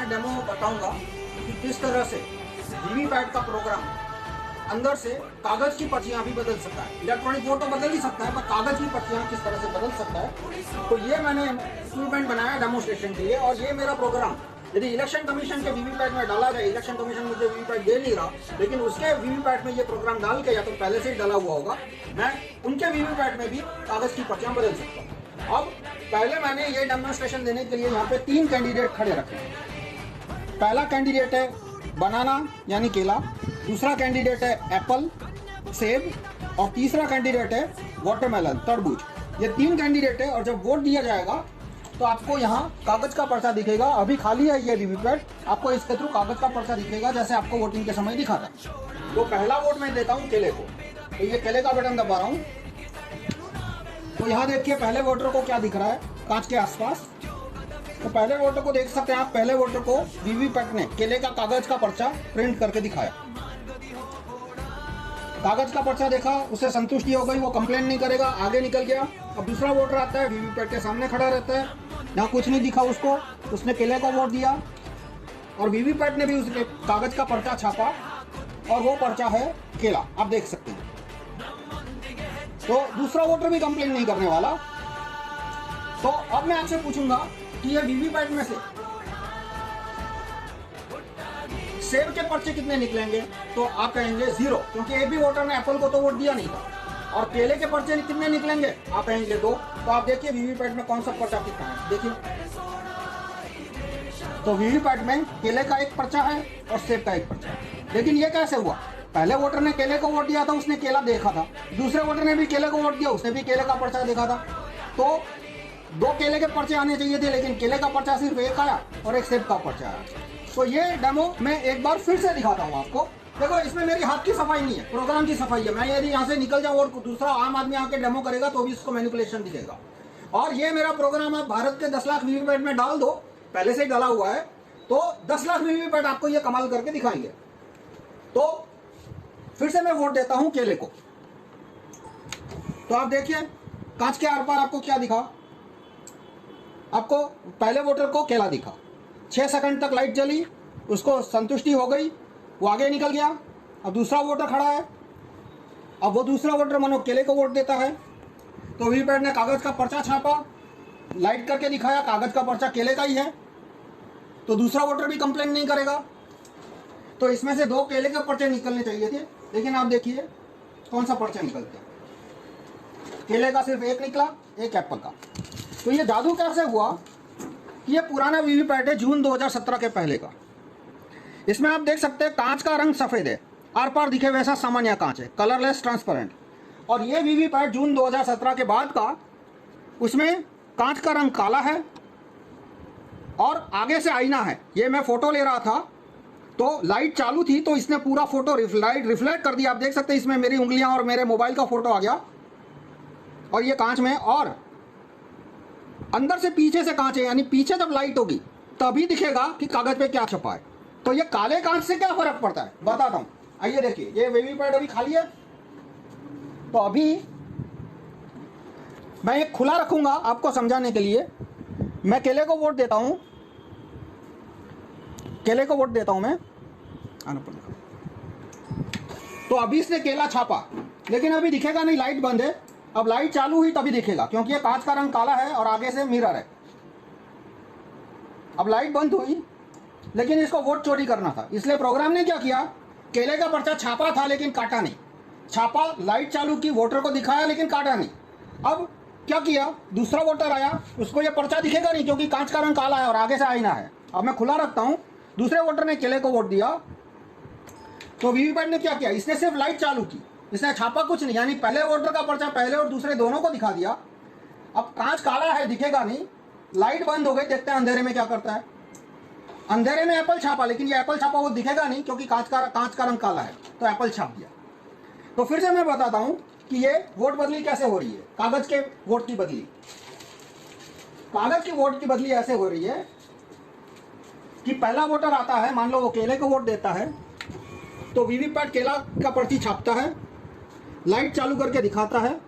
मैं डेमो बताऊंगा कि किस तरह से वीवीपैट का प्रोग्राम अंदर से कागज की पर्चियां भी बदल सकता है। इलेक्ट्रॉनिक वोट तो बदल ही सकता है, पर कागज की पर्चियां किस तरह से बदल सकता है। तो ये मैंने इंस्ट्रूमेंट बनाया डेमोस्ट्रेशन के लिए, और ये मेरा प्रोग्राम यदि इलेक्शन कमीशन के वीवीपैट में डाला जाए, इलेक्शन कमीशन मुझे वीवीपैट दे नहीं रहा, लेकिन उसके वीवीपैट में ये प्रोग्राम डाल के, या तो पहले से ही डाला हुआ होगा, मैं उनके वीवीपैट में भी कागज की पर्चियां बदल सकता हूँ। अब पहले मैंने ये डेमोन्स्ट्रेशन देने के लिए यहाँ पे 3 कैंडिडेट खड़े रखे हैं। पहला कैंडिडेट है बनाना यानी केला, दूसरा कैंडिडेट है एप्पल सेब, और तीसरा कैंडिडेट है वाटरमेलन तरबूज। ये 3 कैंडिडेट है, और जब वोट दिया जाएगा तो आपको यहाँ कागज का पर्चा दिखेगा। अभी खाली है ये वीवीपैट, आपको इसके थ्रू कागज का पर्चा दिखेगा जैसे आपको वोटिंग के समय दिखा था। तो पहला वोट मैं देता हूँ केले को, तो ये केले का बटन दबा रहा हूँ। तो यहाँ देखिए पहले वोटर को क्या दिख रहा है कांच के आसपास। तो पहले वोटर को देख सकते हैं आप, पहले वोटर को वीवीपैट ने केले का कागज का पर्चा प्रिंट करके दिखाया। कागज का पर्चा देखा, उसे संतुष्टि हो गई, वो कंप्लेंट नहीं करेगा, आगे निकल गया। अब दूसरा वोटर आता है, वीवीपैट के सामने खड़ा रहता है, यहाँ कुछ नहीं दिखा उसको, उसने केले को वोट दिया, और वीवीपैट ने भी उसके कागज का पर्चा छापा, और वो पर्चा है केला, आप देख सकते हैं। तो दूसरा वोटर भी कंप्लेंट नहीं करने वाला। तो अब मैं आपसे पूछूंगा कि ये वीवीपैट में से सेब के पर्चे कितने निकलेंगे, तो आप कहेंगे 0, क्योंकि एक भी वोटर ने एप्पल को तो वोट दिया नहीं था। और केले के पर्चे कितने निकलेंगे, आप कहेंगे 2। तो आप देखिए वीवीपैट में कौन सा पर्चा कितना है, देखिए। तो वीवीपैट में केले का एक पर्चा है और सेब का एक पर्चा है। लेकिन ये कैसे हुआ, पहले वोटर ने केले को वोट दिया था, उसने केला देखा था, दूसरे वोटर ने भी केले को वोट दिया, उसने भी केले का पर्चा देखा था। तो 2 केले के पर्चे आने चाहिए थे, लेकिन केले का पर्चा सिर्फ एक आया और एक सेब का पर्चा आया। तो ये डेमो मैं एक बार फिर से दिखाता हूँ आपको। देखो इसमें मेरी हाथ की सफाई नहीं है, प्रोग्राम की सफाई है। मैं यदि यहाँ से निकल जाऊँ और दूसरा आम आदमी आके डेमो करेगा तो भी इसको मैनिपुलेशन दिखेगा। और ये मेरा प्रोग्राम आप भारत के 10 लाख वीवीपैट में डाल दो, पहले से ही डाला हुआ है, तो 10 लाख वीवीपैट आपको ये कमाल करके दिखाएंगे। तो फिर से मैं वोट देता हूं केले को। तो आप देखिए कांच के आर पार आपको क्या दिखा, आपको पहले वोटर को केला दिखा, 6 सेकंड तक लाइट जली, उसको संतुष्टि हो गई, वो आगे निकल गया। अब दूसरा वोटर खड़ा है, अब वो दूसरा वोटर मानो केले को वोट देता है। तो वीवीपैट ने कागज का पर्चा छापा, लाइट करके दिखाया, कागज का पर्चा केले का ही है, तो दूसरा वोटर भी कंप्लेंट नहीं करेगा। तो इसमें से 2 केले के पर्चे निकलने चाहिए थे, लेकिन आप देखिए कौन सा पर्चा निकलता है, केले का सिर्फ एक निकला, एक एप्पल का। तो ये जादू कैसे हुआ, ये पुराना वीवीपैट है जून 2017 के पहले का। इसमें आप देख सकते हैं कांच का रंग सफेद है, आर पार दिखे वैसा सामान्य कांच है, कलरलेस ट्रांसपेरेंट। और ये वीवीपैट जून 2017 के बाद का, उसमें कांच का रंग काला है और आगे से आईना है। ये मैं फोटो ले रहा था तो लाइट चालू थी, तो इसने पूरा फोटो लाइट रिफ्लेक्ट कर दिया। आप देख सकते हैं इसमें मेरी उंगलियां और मेरे मोबाइल का फोटो आ गया, और ये कांच में, और अंदर से पीछे से कांच है, यानी पीछे जब लाइट होगी तभी दिखेगा कि कागज पे क्या छपा है। तो ये काले कांच से क्या फर्क पड़ता है बताता हूं, आइए देखिए। ये वीवीपैट अभी खाली है, तो अभी मैं ये खुला रखूंगा आपको समझाने के लिए। मैं केले को वोट देता हूं, केले को वोट देता हूं मैं, तो अभी इसने केला छापा, लेकिन अभी दिखेगा नहीं, लाइट बंद है। अब लाइट चालू हुई तभी दिखेगा, क्योंकि ये कांच का रंग काला है और आगे से मिरर है। अब लाइट बंद हुई, लेकिन इसको वोट चोरी करना था, इसलिए प्रोग्राम ने क्या किया, केले का पर्चा छापा था लेकिन काटा नहीं, छापा, लाइट चालू की, वोटर को दिखाया लेकिन काटा नहीं। अब क्या किया, दूसरा वोटर आया, उसको ये पर्चा दिखेगा नहीं क्योंकि कांच का रंग काला है और आगे से आईना है। अब मैं खुला रखता हूं, दूसरे वोटर ने केले को वोट दिया, तो वीवीपैट ने क्या किया, इसने सिर्फ लाइट चालू की, इसने छापा कुछ नहीं, यानी पहले वोटर का पर्चा पहले और दूसरे दोनों को दिखा दिया। अब कांच काला है, दिखेगा नहीं, लाइट बंद हो गई, देखते हैं अंधेरे में क्या करता है। अंधेरे में एप्पल छापा, लेकिन ये एप्पल छापा वो दिखेगा नहीं क्योंकि कांच का रंग काला है, तो एप्पल छाप दिया। तो फिर से मैं बताता हूं कि ये वोट बदली कैसे हो रही है, कागज के वोट की बदली। कागज की वोट की बदली ऐसे हो रही है कि पहला वोटर आता है, मान लो वो केले को वोट देता है, तो वीवीपैट केला का पर्ची छापता है, लाइट चालू करके दिखाता है,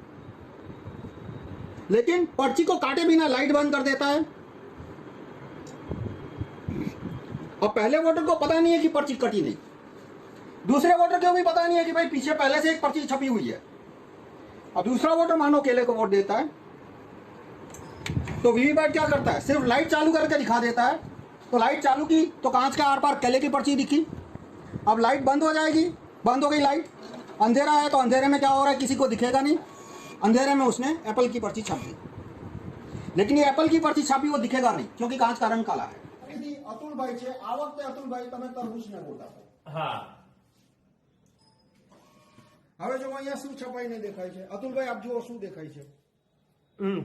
लेकिन पर्ची को काटे बिना लाइट बंद कर देता है। अब पहले वोटर को पता नहीं है कि पर्ची कटी नहीं, दूसरे वोटर को भी पता नहीं है कि भाई पीछे पहले से एक पर्ची छपी हुई है। अब दूसरा वोटर मानो केले को वोट देता है, तो वीवीपैट क्या करता है, सिर्फ लाइट चालू करके दिखा देता है। तो लाइट चालू की तो कांच के आर पार केले की पर्ची दिखी। अब लाइट बंद हो जाएगी, बंद हो गई लाइट, अंधेरा है तो अंधेरे में क्या हो रहा है किसी को दिखेगा नहीं, अंधेरे में उसने एप्पल की पर्ची छाप दी। लेकिन ये एप्पल की पर्ची छापी वो दिखेगा नहीं क्योंकि कांच का रंग काला है। अतुल भाई છે આ વખતે અતુલ ભાઈ તમે તરબૂચને વોટ આપો। હા, હવે જો અહીંયા શું છપાઈને દેખાય છે અતુલ ભાઈ આપ જુઓ શું દેખાય છે?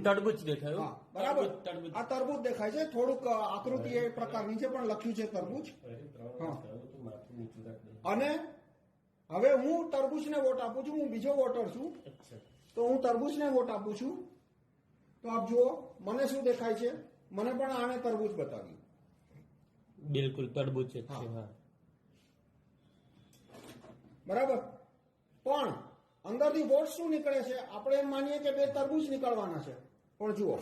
તરબૂચ દેખાયું। હા બરાબર, આ તરબૂચ દેખાય છે, થોડુંક આકૃતિ એ પ્રકારની છે પણ લખ્યું છે તરબૂચ। હા, અને હવે હું તરબૂચને વોટ આપું છું, હું બીજો વોટર છું તો હું તરબૂચને વોટ આપું છું। તો આપ જુઓ મને શું દેખાય છે, મને પણ આને તરબૂચ બતાવ્યું। બિલકુલ તરબૂચ જ છે। હા બરાબર, પણ અંદરથી વોટ શું નીકળે છે આપણે એમ માનીએ કે બે તરબૂચ નીકળવાના છે, પણ જુઓ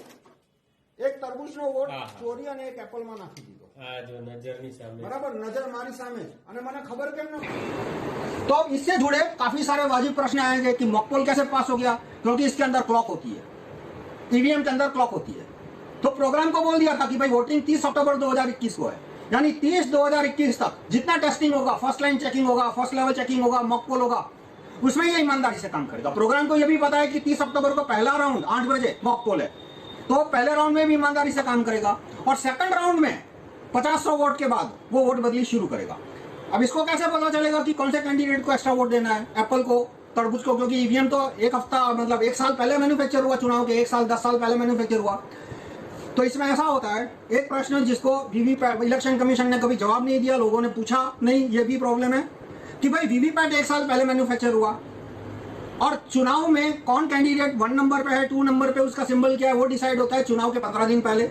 એક તરબૂચનો વોટ ચોરી અને એક એપલમાં નાખી દીધો। આ જો નજરની સામે, બરાબર, नजर मारी सामने અને મને खबर કેમ न। तो अब इससे जुड़े काफी सारे वाजिब प्रश्न आएंगे कि मॉकपोल कैसे पास हो गया, क्योंकि इसके अंदर क्लॉक होती है, ईवीएम के अंदर क्लॉक होती है। तो प्रोग्राम को बोल दिया था कि भाई वोटिंग 30 अक्टूबर 2021 को है, यानी 30/2021 तक जितना टेस्टिंग होगा, फर्स्ट लाइन चेकिंग होगा, फर्स्ट लेवल चेकिंग होगा, मॉकपोल होगा, उसमें ये ईमानदारी से काम करेगा। प्रोग्राम को यह भी पता है कि 30 अक्टूबर को पहला राउंड 8 बजे मॉकपोल है, तो पहले राउंड में भी ईमानदारी से काम करेगा और सेकंड राउंड में 50-100 वोट के बाद वो वोट बदली शुरू करेगा। अब इसको कैसे पता चलेगा कि कौन से कैंडिडेट को एक्स्ट्रा वोट देना है, एप्पल को, तरबूज को, क्योंकि ईवीएम तो एक हफ्ता मतलब 1 साल पहले मैन्युफैक्चर हुआ, चुनाव के 1 साल 10 साल पहले मैन्युफैक्चर हुआ। तो इसमें ऐसा होता है, एक प्रश्न जिसको वीवीपैट इलेक्शन कमीशन ने कभी जवाब नहीं दिया, लोगों ने पूछा नहीं, ये भी प्रॉब्लम है कि भाई वीवीपैट 1 साल पहले मैन्युफैक्चर हुआ और चुनाव में कौन कैंडिडेट 1 नंबर पे है, 2 नंबर पे उसका सिंबल क्या है वो डिसाइड होता है चुनाव के 15 दिन पहले।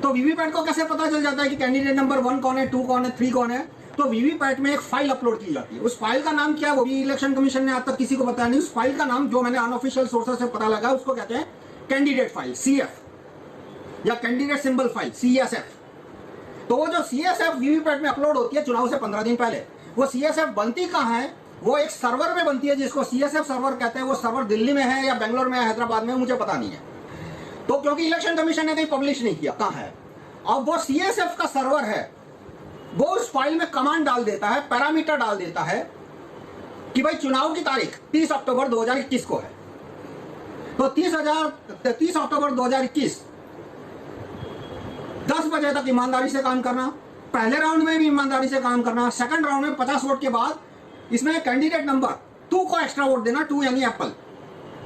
तो वीवीपैट को कैसे पता चल जाता है कि कैंडिडेट नंबर 1 कौन है, 2 कौन है, 3 कौन है? तो वीवीपैट में एक फाइल अपलोड की जाती है, उस फाइल का नाम क्या है वो भी इलेक्शन कमीशन ने आज तक किसी को बताया नहीं। उस फाइल का नाम जो मैंने अनऑफिशियल सोर्सेस से पता लगा उसको कहते हैं कैंडिडेट फाइल, CF, या कैंडिडेट सिंबल फाइल, CSF। तो वो जो CSF वीवीपैट में अपलोड होती है चुनाव से 15 दिन पहले, वो CSF बनती कहाँ है? वो एक सर्वर में बनती है जिसको CSF सर्वर कहते हैं। वो सर्वर दिल्ली में है या बेंगलोर में है, हैदराबाद में, मुझे पता नहीं है, तो क्योंकि इलेक्शन कमीशन ने कहीं पब्लिश नहीं किया कहाँ है। अब वो CSF का सर्वर है, वो उस फाइल में कमांड डाल देता है, पैरामीटर डाल देता है कि भाई चुनाव की तारीख 30 अक्टूबर 2021 को है, तो 30 अक्टूबर 2021 10 बजे तक ईमानदारी से काम करना, पहले राउंड में भी ईमानदारी से काम करना, सेकंड राउंड में 50 वोट के बाद इसमें कैंडिडेट नंबर 2 को एक्स्ट्रा वोट देना, 2 यानी एप्पल।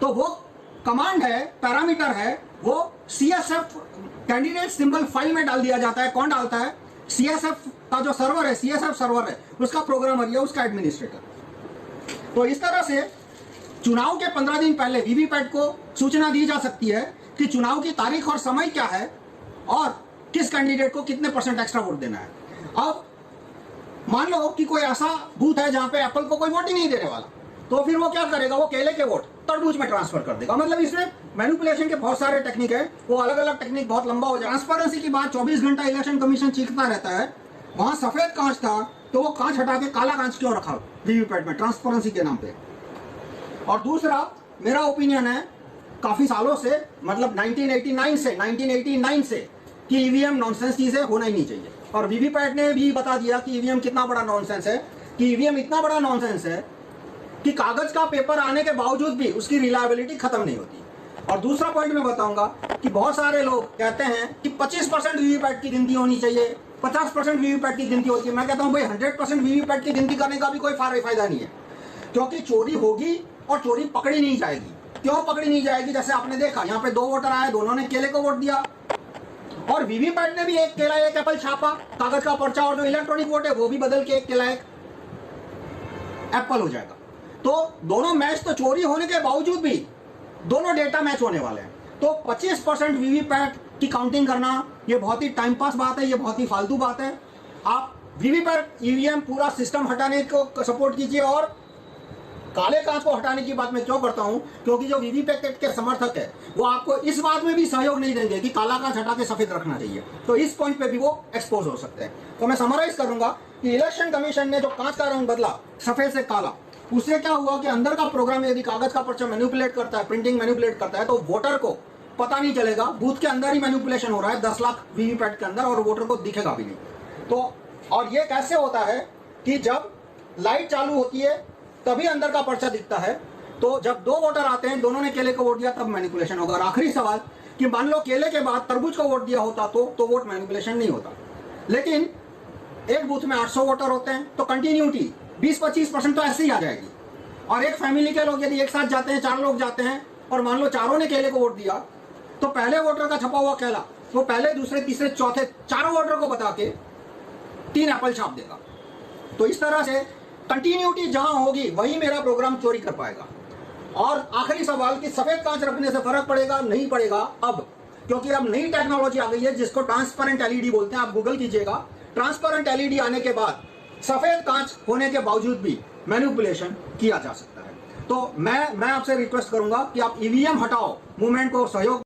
तो वो कमांड है, पैरामीटर है, वो CSF कैंडिडेट सिंबल फाइल में डाल दिया जाता है। कौन डालता है? CSF का जो सर्वर है, CSF सर्वर है, उसका प्रोग्रामर या उसका एडमिनिस्ट्रेटर। तो इस तरह से चुनाव के 15 दिन पहले वीवीपैट को सूचना दी जा सकती है कि चुनाव की तारीख और समय क्या है और किस कैंडिडेट को कितने % एक्स्ट्रा वोट देना है। अब मान लो कि कोई ऐसा बूथ है जहां पे एप्पल को कोई वोट ही नहीं देने वाला, तो फिर वो क्या करेगा? वो केले के वोट तरबूज में ट्रांसफर कर देगा। मतलब इसमें मैनिपुलेशन के बहुत सारे टेक्निक है, वो अलग अलग टेक्निक बहुत लंबा हो जाए। ट्रांसपेरेंसी की बात 24 घंटा इलेक्शन कमीशन चीखता रहता है। वहां सफेद कांच था तो वो कांच हटा के काला कांच क्यों रखा वीवीपैट में? ट्रांसपेरेंसी के नाम पे। और दूसरा मेरा ओपिनियन है काफी सालों से, मतलब 1989 से कि ईवीएम नॉनसेंस चीजें होना ही नहीं चाहिए। और वीवीपैट ने भी बता दिया कि ईवीएम कितना बड़ा नॉनसेंस है, कि ईवीएम इतना बड़ा नॉनसेंस है कि कागज का पेपर आने के बावजूद भी उसकी रिलायबिलिटी खत्म नहीं होती। और दूसरा पॉइंट मैं बताऊंगा कि बहुत सारे लोग कहते हैं कि 25% वीवीपैट की गिनती होनी चाहिए, 50% वीवीपैट की गिनती होती है। मैं कहता हूं भाई 100% वीवीपैट की गिनती करने का भी कोई फायदा नहीं है, क्योंकि चोरी होगी और चोरी पकड़ी नहीं जाएगी। क्यों पकड़ी नहीं जाएगी? जैसे आपने देखा यहाँ पे 2 वोटर आए, दोनों ने केले को वोट दिया और वीवीपैट ने भी एक केला एक एप्पल छापा, कागज का पर्चा, और जो इलेक्ट्रॉनिक वोट है वो भी बदल के एक केला एक एप्पल हो जाएगा। तो दोनों मैच तो चोरी होने के बावजूद भी दोनों डेटा मैच होने वाले हैं। तो 25% वीवीपैट की काउंटिंग करना ये बहुत ही टाइम पास बात है, ये बहुत ही फालतू बात है। आप वीवीपैट ईवीएम पूरा सिस्टम हटाने को सपोर्ट कीजिए और काले कांच को हटाने की बात मैं क्यों करता हूं, क्योंकि जो वीवीपैट के समर्थक है वो आपको इस बात में भी सहयोग नहीं देंगे कि काला कांच हटा के सफेद रखना चाहिए, तो इस पॉइंट पे भी वो एक्सपोज हो सकते हैं। तो मैं समराइज करूंगा कि इलेक्शन कमीशन ने जो कांच का रंग बदला सफेद से काला, उससे क्या हुआ कि अंदर का प्रोग्राम यदि कागज का पर्चा मैनिपुलेट करता है, प्रिंटिंग मैनिपुलेट करता है, तो वोटर को पता नहीं चलेगा, बूथ के अंदर ही मैनिपुलेशन हो रहा है 10 लाख वीवीपैट के अंदर, और वोटर को दिखेगा भी नहीं। तो और ये कैसे होता है कि जब लाइट चालू होती है तभी अंदर का पर्चा दिखता है, तो जब दो वोटर आते हैं, दोनों ने केले को वोट दिया, तब मैनिपुलेशन होगा। और आखिरी सवाल कि मान लो केले के बाद तरबूज को वोट दिया होता तो वोट मैनिपुलेशन नहीं होता। लेकिन एक बूथ में 800 वोटर होते हैं, तो कंटिन्यूटी 20-25% तो ऐसे ही आ जाएगी। और एक फैमिली के लोग यदि एक साथ जाते हैं, 4 लोग जाते हैं, और मान लो चारों ने केले को वोट दिया, तो पहले वोटर का छपा हुआ केला वो पहले, दूसरे, तीसरे, चौथे चारों वोटर को बता के 3 एप्पल छाप देगा। तो इस तरह से कंटिन्यूटी जहां होगी वही मेरा प्रोग्राम चोरी कर पाएगा। और आखिरी सवाल कि सफेद कांच रखने से फर्क पड़ेगा नहीं पड़ेगा, अब क्योंकि अब नई टेक्नोलॉजी आ गई है जिसको ट्रांसपेरेंट एलईडी बोलते हैं, आप गूगल कीजिएगा। ट्रांसपेरेंट एलईडी आने के बाद सफेद कांच होने के बावजूद भी मैनिपुलेशन किया जा सकता है। तो मैं आपसे रिक्वेस्ट करूंगा कि आप ईवीएम हटाओ, मूवमेंट को सहयोग